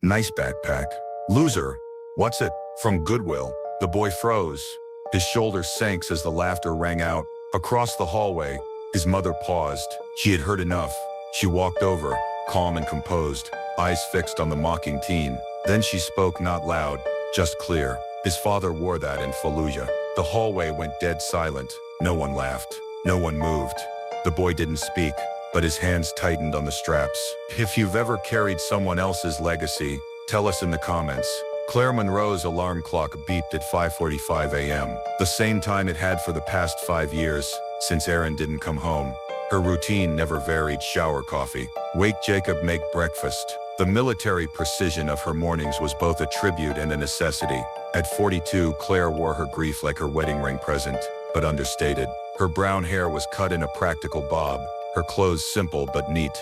Nice backpack. Loser. What's it? From Goodwill. The boy froze. His shoulders sank as the laughter rang out. Across the hallway, his mother paused. She had heard enough. She walked over, calm and composed, eyes fixed on the mocking teen. Then she spoke, not loud, just clear. His father wore that in Fallujah. The hallway went dead silent. No one laughed. No one moved. The boy didn't speak, but his hands tightened on the straps. If you've ever carried someone else's legacy, tell us in the comments. Claire Monroe's alarm clock beeped at 5:45 a.m., the same time it had for the past 5 years, since Aaron didn't come home. Her routine never varied: shower, coffee, wake Jacob, make breakfast. The military precision of her mornings was both a tribute and a necessity. At 42, Claire wore her grief like her wedding ring present, but understated. Her brown hair was cut in a practical bob, her clothes simple but neat.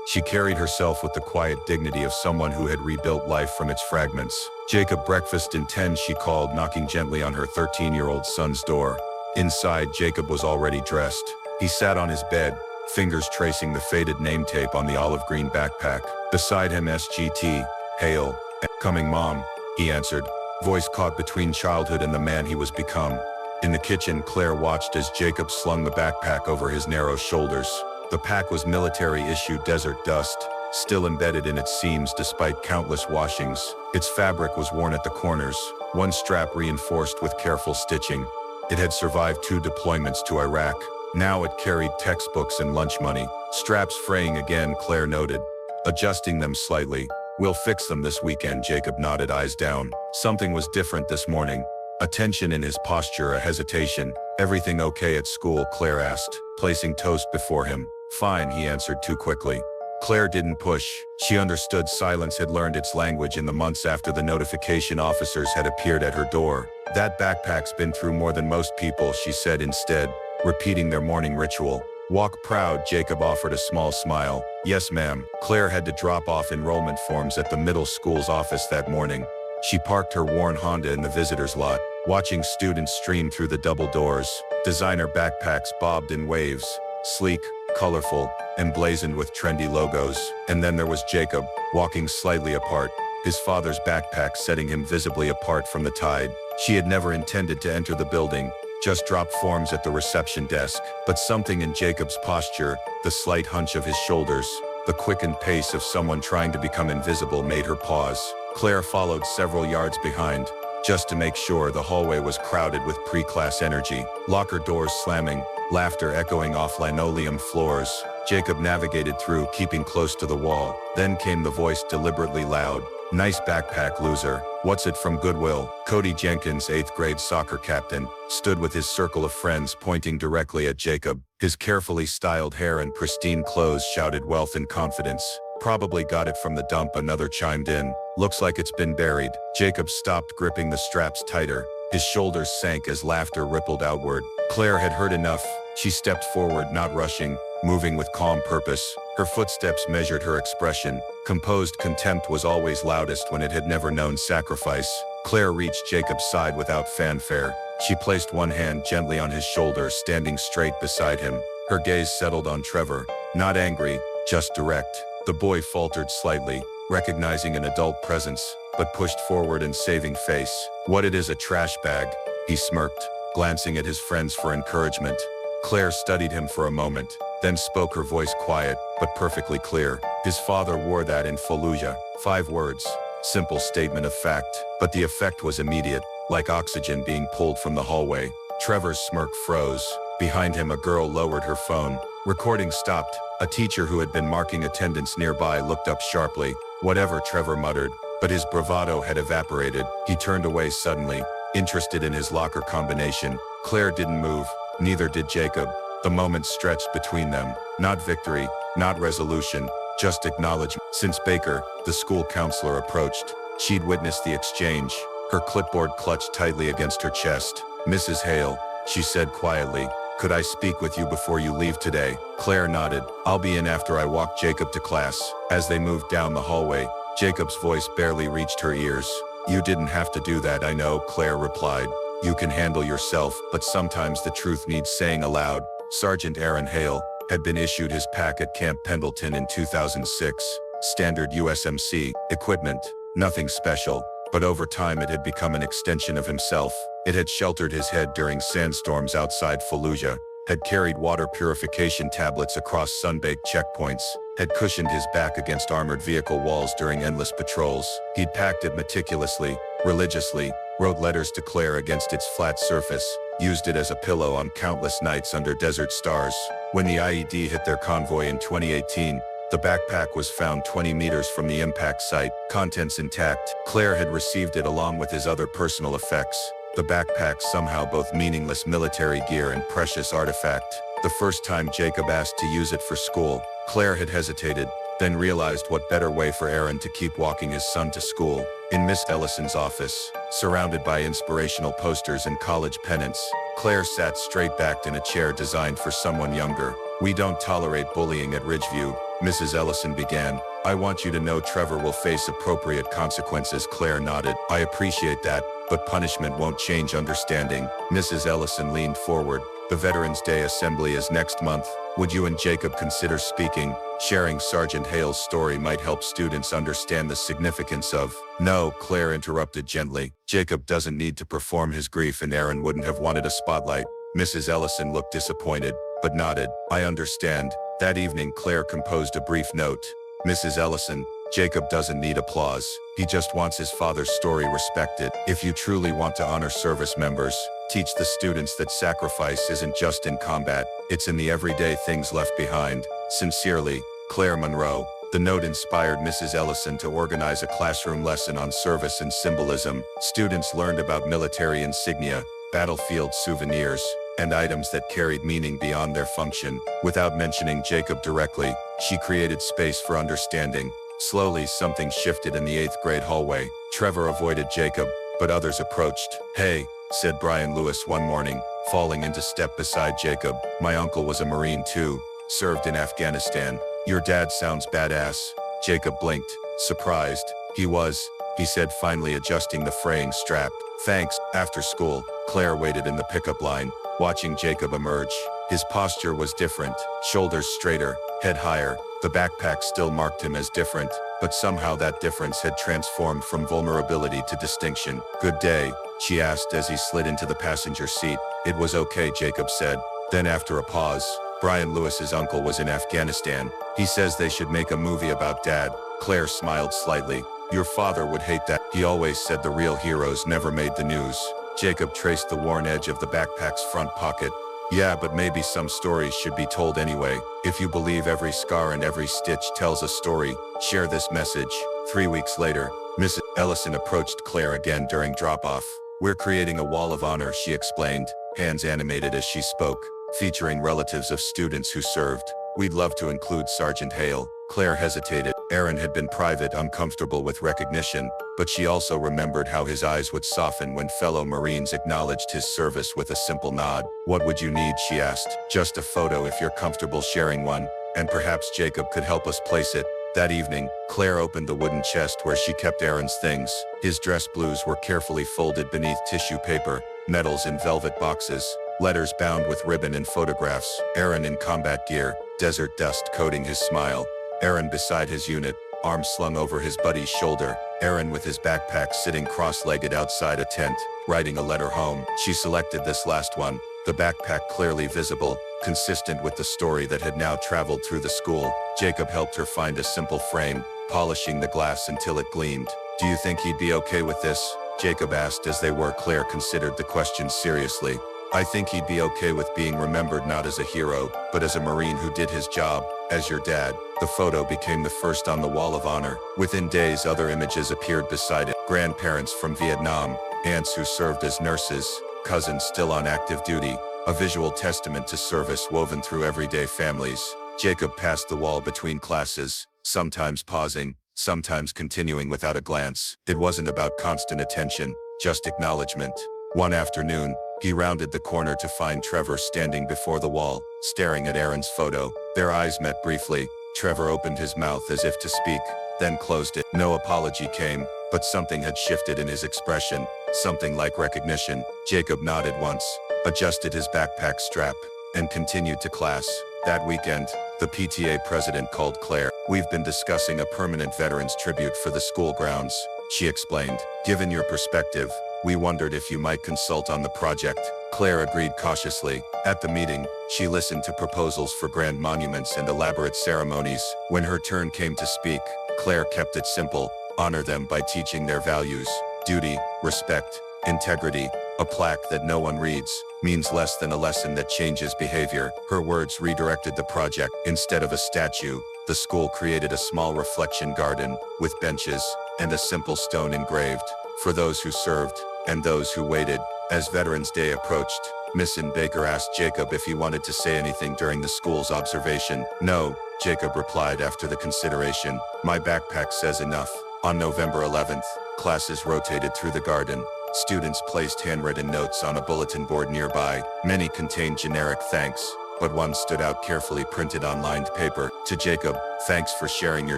She carried herself with the quiet dignity of someone who had rebuilt life from its fragments. "Jacob, breakfast in 10, she called, knocking gently on her 13-year-old son's door. Inside, Jacob was already dressed. He sat on his bed, fingers tracing the faded name tape on the olive green backpack. Beside him, SGT, Hale. "Coming, Mom," he answered, voice caught between childhood and the man he was become. In the kitchen, Claire watched as Jacob slung the backpack over his narrow shoulders. The pack was military-issue desert dust, still embedded in its seams despite countless washings. Its fabric was worn at the corners, one strap reinforced with careful stitching. It had survived 2 deployments to Iraq. Now it carried textbooks and lunch money. Straps fraying again, Claire noted, adjusting them slightly. "We'll fix them this weekend," Jacob nodded, eyes down. Something was different this morning. A tension in his posture, a hesitation. "Everything okay at school?" Claire asked, placing toast before him. "Fine," he answered too quickly. Claire didn't push. She understood silence had learned its language in the months after the notification officers had appeared at her door. "That backpack's been through more than most people," she said instead, repeating their morning ritual. "Walk proud," Jacob offered a small smile. "Yes, ma'am." Claire had to drop off enrollment forms at the middle school's office that morning. She parked her worn Honda in the visitor's lot, watching students stream through the double doors. Designer backpacks bobbed in waves, sleek, colorful, emblazoned with trendy logos. And then there was Jacob, walking slightly apart, his father's backpack setting him visibly apart from the tide. She had never intended to enter the building, just drop forms at the reception desk. But something in Jacob's posture, the slight hunch of his shoulders, the quickened pace of someone trying to become invisible made her pause. Claire followed several yards behind, just to make sure. The hallway was crowded with pre-class energy, locker doors slamming, laughter echoing off linoleum floors. Jacob navigated through, keeping close to the wall. Then came the voice, deliberately loud. "Nice backpack, loser. What's it, from Goodwill?" Cody Jenkins, 8th grade soccer captain, stood with his circle of friends pointing directly at Jacob. His carefully styled hair and pristine clothes shouted wealth and confidence. "Probably got it from the dump," another chimed in. "Looks like it's been buried." Jacob stopped, gripping the straps tighter. His shoulders sank as laughter rippled outward. Claire had heard enough. She stepped forward, not rushing, moving with calm purpose. Her footsteps measured her expression. Composed contempt was always loudest when it had never known sacrifice. Claire reached Jacob's side without fanfare. She placed one hand gently on his shoulder, standing straight beside him. Her gaze settled on Trevor, not angry, just direct. The boy faltered slightly, recognizing an adult presence, but pushed forward and saving face. "What, it is a trash bag?" he smirked, glancing at his friends for encouragement. Claire studied him for a moment, then spoke, her voice quiet, but perfectly clear. "His father wore that in Fallujah." 5 words, simple statement of fact, but the effect was immediate, like oxygen being pulled from the hallway. Trevor's smirk froze. Behind him, a girl lowered her phone. Recording stopped. A teacher who had been marking attendance nearby looked up sharply. "Whatever," Trevor muttered, but his bravado had evaporated. He turned away suddenly, interested in his locker combination. Claire didn't move, neither did Jacob. The moment stretched between them. Not victory, not resolution, just acknowledgement. Since Baker, the school counselor, approached, she'd witnessed the exchange, her clipboard clutched tightly against her chest. "Mrs. Hale," she said quietly, "could I speak with you before you leave today?" Claire nodded. "I'll be in after I walk Jacob to class." As they moved down the hallway, Jacob's voice barely reached her ears. "You didn't have to do that, I know," Claire replied. "You can handle yourself, but sometimes the truth needs saying aloud." Sergeant Aaron Hale had been issued his pack at Camp Pendleton in 2006. Standard USMC equipment, Nothing special, but over time it had become an extension of himself. It had sheltered his head during sandstorms outside Fallujah, had carried water purification tablets across sun-baked checkpoints, had cushioned his back against armored vehicle walls during endless patrols. He'd packed it meticulously, religiously, wrote letters to Claire against its flat surface, used it as a pillow on countless nights under desert stars. When the IED hit their convoy in 2018, the backpack was found 20 meters from the impact site, contents intact. Claire had received it along with his other personal effects. The backpack somehow both meaningless military gear and precious artifact. The first time Jacob asked to use it for school, Claire had hesitated, then realized what better way for Aaron to keep walking his son to school. In Miss Ellison's office, surrounded by inspirational posters and college pennants, Claire sat straight-backed in a chair designed for someone younger. "We don't tolerate bullying at Ridgeview," Mrs. Ellison began. "I want you to know Trevor will face appropriate consequences." Claire nodded. "I appreciate that, but punishment won't change understanding." Mrs. Ellison leaned forward. "The Veterans Day Assembly is next month. Would you and Jacob consider speaking? Sharing Sergeant Hale's story might help students understand the significance of—" "No," Claire interrupted gently. "Jacob doesn't need to perform his grief, and Aaron wouldn't have wanted a spotlight." Mrs. Ellison looked disappointed, but nodded. "I understand." That evening Claire composed a brief note. "Mrs. Ellison, Jacob doesn't need applause. He just wants his father's story respected. If you truly want to honor service members, teach the students that sacrifice isn't just in combat, it's in the everyday things left behind. Sincerely, Claire Monroe." The note inspired Mrs. Ellison to organize a classroom lesson on service and symbolism. Students learned about military insignia, battlefield souvenirs, and items that carried meaning beyond their function. Without mentioning Jacob directly, she created space for understanding. Slowly, something shifted in the 8th grade hallway. Trevor avoided Jacob, but others approached. "Hey," said Brian Lewis one morning, falling into step beside Jacob. "My uncle was a Marine too, served in Afghanistan. Your dad sounds badass." Jacob blinked, surprised. "He was," he said, finally adjusting the fraying strap. "Thanks." After school, Claire waited in the pickup line, watching Jacob emerge. His posture was different, shoulders straighter, head higher. The backpack still marked him as different, but somehow that difference had transformed from vulnerability to distinction. "Good day," she asked as he slid into the passenger seat. "It was okay," Jacob said. Then after a pause, "Brian Lewis's uncle was in Afghanistan. He says they should make a movie about Dad." Claire smiled slightly. "Your father would hate that. He always said the real heroes never made the news." Jacob traced the worn edge of the backpack's front pocket. "Yeah, but maybe some stories should be told anyway. If you believe every scar and every stitch tells a story, share this message." 3 weeks later, Mrs. Ellison approached Claire again during drop-off. "We're creating a wall of honor," she explained, hands animated as she spoke, "featuring relatives of students who served. We'd love to include Sergeant Hale." Claire hesitated. Aaron had been private, uncomfortable with recognition, but she also remembered how his eyes would soften when fellow Marines acknowledged his service with a simple nod. "What would you need?" she asked. "Just a photo if you're comfortable sharing one, and perhaps Jacob could help us place it." That evening, Claire opened the wooden chest where she kept Aaron's things. His dress blues were carefully folded beneath tissue paper, medals in velvet boxes, letters bound with ribbon and photographs. Aaron in combat gear, desert dust coating his smile. Aaron beside his unit, arms slung over his buddy's shoulder. Aaron with his backpack sitting cross-legged outside a tent, writing a letter home. She selected this last one, the backpack clearly visible, consistent with the story that had now traveled through the school. Jacob helped her find a simple frame, polishing the glass until it gleamed. "Do you think he'd be okay with this?" Jacob asked as they were. Claire considered the question seriously. "I think he'd be okay with being remembered not as a hero, but as a Marine who did his job, as your dad." The photo became the first on the wall of honor. Within days, other images appeared beside it. Grandparents from Vietnam, aunts who served as nurses, cousins still on active duty, a visual testament to service woven through everyday families. Jacob passed the wall between classes, sometimes pausing, sometimes continuing without a glance. It wasn't about constant attention, just acknowledgement. One afternoon, he rounded the corner to find Trevor standing before the wall, staring at Aaron's photo. Their eyes met briefly. Trevor opened his mouth as if to speak, then closed it. No apology came, but something had shifted in his expression, something like recognition. Jacob nodded once, adjusted his backpack strap, and continued to class. That weekend, the PTA president called Claire. "We've been discussing a permanent veterans tribute for the school grounds. she explained. Given your perspective, we wondered if you might consult on the project. Claire agreed cautiously. At the meeting, she listened to proposals for grand monuments and elaborate ceremonies. When her turn came to speak, Claire kept it simple. Honor them by teaching their values: duty, respect, integrity. A plaque that no one reads means less than a lesson that changes behavior. Her words redirected the project. Instead of a statue, the school created a small reflection garden with benches and a simple stone engraved for those who served and those who waited. As Veterans Day approached, Mrs. Baker asked Jacob if he wanted to say anything during the school's observation. No, Jacob replied after the consideration. My backpack says enough. On November 11th, classes rotated through the garden. Students placed handwritten notes on a bulletin board nearby. Many contained generic thanks, but one stood out, carefully printed on lined paper. To Jacob, thanks for sharing your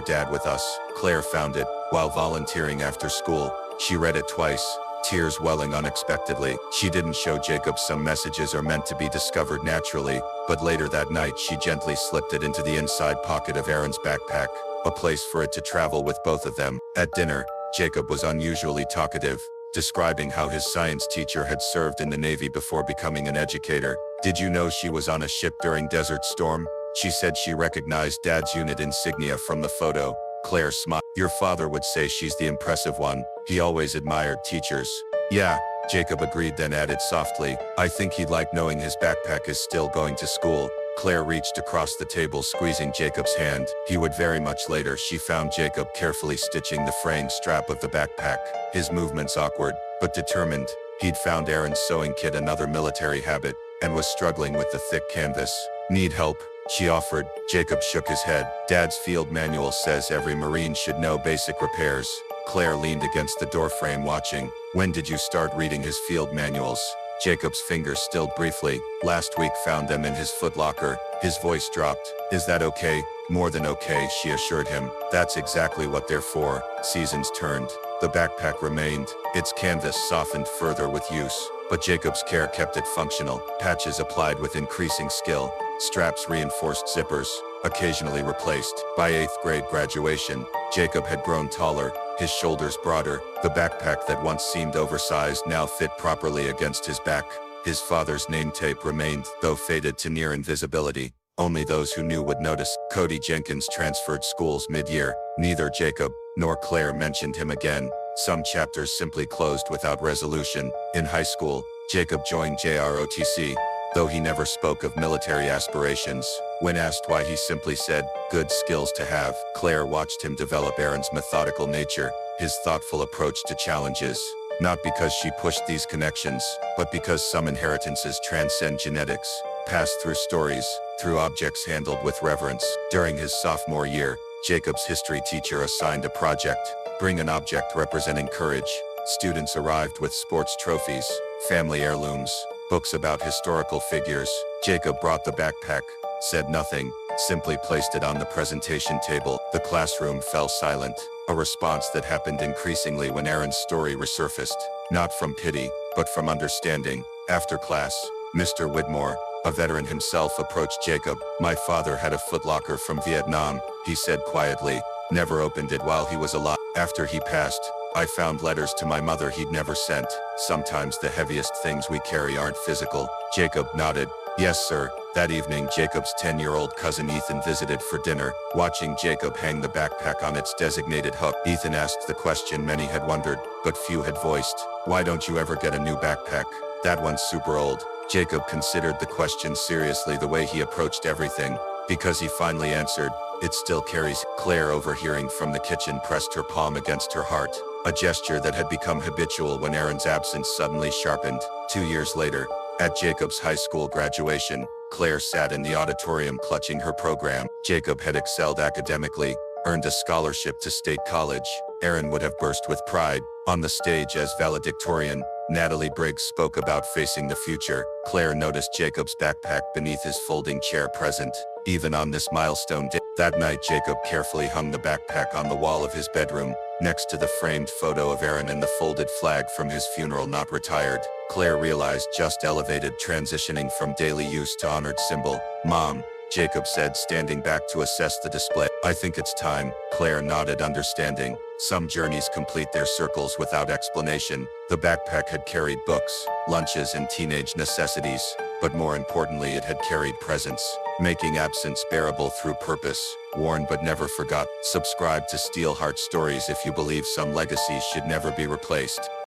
dad with us. Claire found it while volunteering after school. She read it twice, tears welling unexpectedly. She didn't show Jacob some messages are meant to be discovered naturally, but later that night she gently slipped it into the inside pocket of Aaron's backpack, a place for it to travel with both of them. At dinner, Jacob was unusually talkative, describing how his science teacher had served in the Navy before becoming an educator. Did you know she was on a ship during Desert Storm? She said she recognized Dad's unit insignia from the photo. Claire smiled. Your father would say she's the impressive one. He always admired teachers. Yeah, Jacob agreed, then added softly, I think he'd like knowing his backpack is still going to school. Claire reached across the table, squeezing Jacob's hand. He would. Very much later, she found Jacob carefully stitching the fraying strap of the backpack. His movements awkward, but determined. He'd found Aaron's sewing kit, another military habit, and was struggling with the thick canvas. Need help? She offered. Jacob shook his head. Dad's field manual says every Marine should know basic repairs. Claire leaned against the doorframe watching. When did you start reading his field manuals? Jacob's fingers stilled briefly. Last week, found them in his footlocker. His voice dropped. Is that okay? More than okay, she assured him. That's exactly what they're for. Seasons turned. The backpack remained. Its canvas softened further with use, but Jacob's care kept it functional. Patches applied with increasing skill. Straps reinforced, zippers occasionally replaced. By 8th grade graduation, Jacob had grown taller, his shoulders broader. The backpack that once seemed oversized now fit properly against his back. His father's name tape remained, though faded to near invisibility. Only those who knew would notice. Cody Jenkins transferred schools mid-year. Neither Jacob nor Claire mentioned him again. Some chapters simply closed without resolution. In high school, Jacob joined JROTC, though he never spoke of military aspirations. When asked why, he simply said, good skills to have. Claire watched him develop Aaron's methodical nature, his thoughtful approach to challenges. Not because she pushed these connections, but because some inheritances transcend genetics, passed through stories, through objects handled with reverence. During his sophomore year, Jacob's history teacher assigned a project: bring an object representing courage. Students arrived with sports trophies, family heirlooms, books about historical figures. Jacob brought the backpack, said nothing, simply placed it on the presentation table. The classroom fell silent, a response that happened increasingly when Aaron's story resurfaced, not from pity, but from understanding. After class, Mr. Whitmore, a veteran himself, approached Jacob. My father had a footlocker from Vietnam, he said quietly, never opened it while he was alive. After he passed, I found letters to my mother he'd never sent. Sometimes the heaviest things we carry aren't physical. Jacob nodded. Yes, sir. That evening, Jacob's 10-year-old cousin Ethan visited for dinner. Watching Jacob hang the backpack on its designated hook, Ethan asked the question many had wondered, but few had voiced. Why don't you ever get a new backpack? That one's super old. Jacob considered the question seriously, the way he approached everything. Because he finally answered, it still carries. Claire, overhearing from the kitchen, pressed her palm against her heart, a gesture that had become habitual when Aaron's absence suddenly sharpened. 2 years later, at Jacob's high school graduation, Claire sat in the auditorium clutching her program. Jacob had excelled academically, earned a scholarship to State College. Aaron would have burst with pride. On the stage as valedictorian, Natalie Briggs spoke about facing the future. Claire noticed Jacob's backpack beneath his folding chair, present even on this milestone day. That night, Jacob carefully hung the backpack on the wall of his bedroom, next to the framed photo of Aaron and the folded flag from his funeral, not retired. Claire realized just elevated, transitioning from daily use to honored symbol. Mom, Jacob said, standing back to assess the display. I think it's time. Claire nodded, understanding. Some journeys complete their circles without explanation. The backpack had carried books, lunches, and teenage necessities, but more importantly, it had carried presence, making absence bearable through purpose. Worn but never forgot. Subscribe to Steelheart Stories if you believe some legacies should never be replaced.